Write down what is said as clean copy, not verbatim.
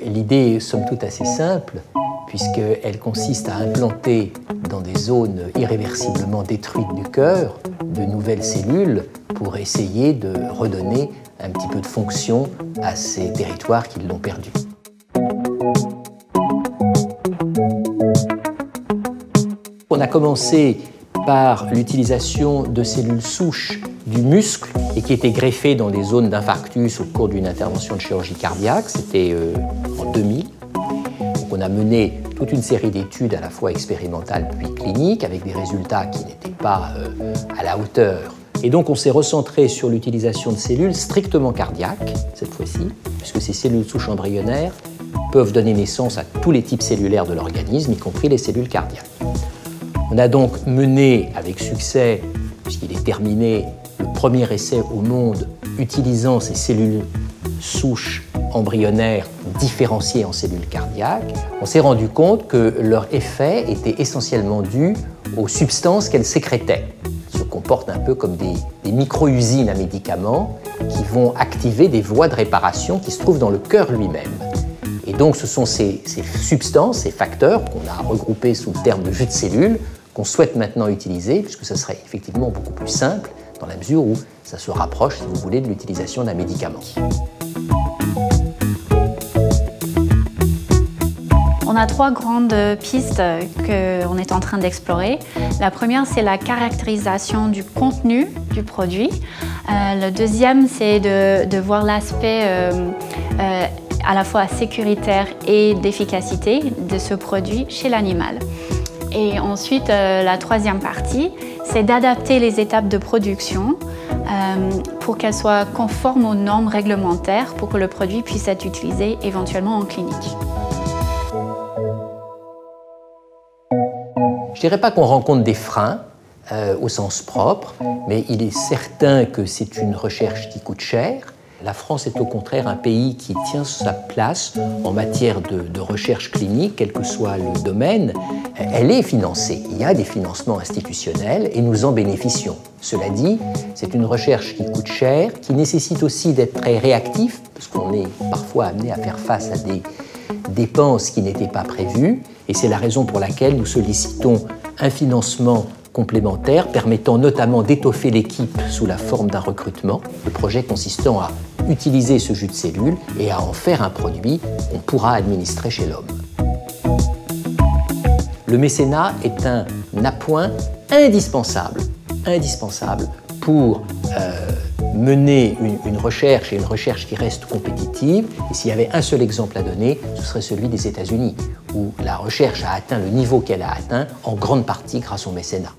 L'idée est somme toute assez simple, puisqu'elle consiste à implanter dans des zones irréversiblement détruites du cœur de nouvelles cellules pour essayer de redonner un petit peu de fonction à ces territoires qui l'ont perdu. On a commencé par l'utilisation de cellules souches du muscle et qui étaient greffées dans des zones d'infarctus au cours d'une intervention de chirurgie cardiaque. C'était en 2000. Donc on a mené toute une série d'études à la fois expérimentales puis cliniques avec des résultats qui n'étaient pas à la hauteur. Et donc on s'est recentré sur l'utilisation de cellules strictement cardiaques, cette fois-ci, puisque ces cellules souches embryonnaires peuvent donner naissance à tous les types cellulaires de l'organisme, y compris les cellules cardiaques. On a donc mené avec succès, puisqu'il est terminé, le premier essai au monde utilisant ces cellules souches embryonnaires différenciées en cellules cardiaques. On s'est rendu compte que leur effet était essentiellement dû aux substances qu'elles sécrétaient. Elles se comportent un peu comme des micro-usines à médicaments qui vont activer des voies de réparation qui se trouvent dans le cœur lui-même. Et donc ce sont ces substances, ces facteurs qu'on a regroupés sous le terme de jus de cellules qu'on souhaite maintenant utiliser, puisque ce serait effectivement beaucoup plus simple dans la mesure où ça se rapproche, si vous voulez, de l'utilisation d'un médicament. On a 3 grandes pistes qu'on est en train d'explorer. La première, c'est la caractérisation du contenu du produit. Le deuxième, c'est de voir l'aspect à la fois sécuritaire et d'efficacité de ce produit chez l'animal. Et ensuite, la troisième partie, c'est d'adapter les étapes de production pour qu'elles soient conformes aux normes réglementaires pour que le produit puisse être utilisé éventuellement en clinique. Je ne dirais pas qu'on rencontre des freins au sens propre, mais il est certain que c'est une recherche qui coûte cher. La France est au contraire un pays qui tient sa place en matière de recherche clinique, quel que soit le domaine. Elle est financée, il y a des financements institutionnels et nous en bénéficions. Cela dit, c'est une recherche qui coûte cher, qui nécessite aussi d'être très réactif, parce qu'on est parfois amené à faire face à des dépenses qui n'étaient pas prévues, et c'est la raison pour laquelle nous sollicitons un financement complémentaire permettant notamment d'étoffer l'équipe sous la forme d'un recrutement, le projet consistant à utiliser ce jus de cellules et à en faire un produit qu'on pourra administrer chez l'homme. Le mécénat est un appoint indispensable pour mener une recherche, et une recherche qui reste compétitive. Et s'il y avait un seul exemple à donner, ce serait celui des États-Unis, où la recherche a atteint le niveau qu'elle a atteint, en grande partie grâce au mécénat.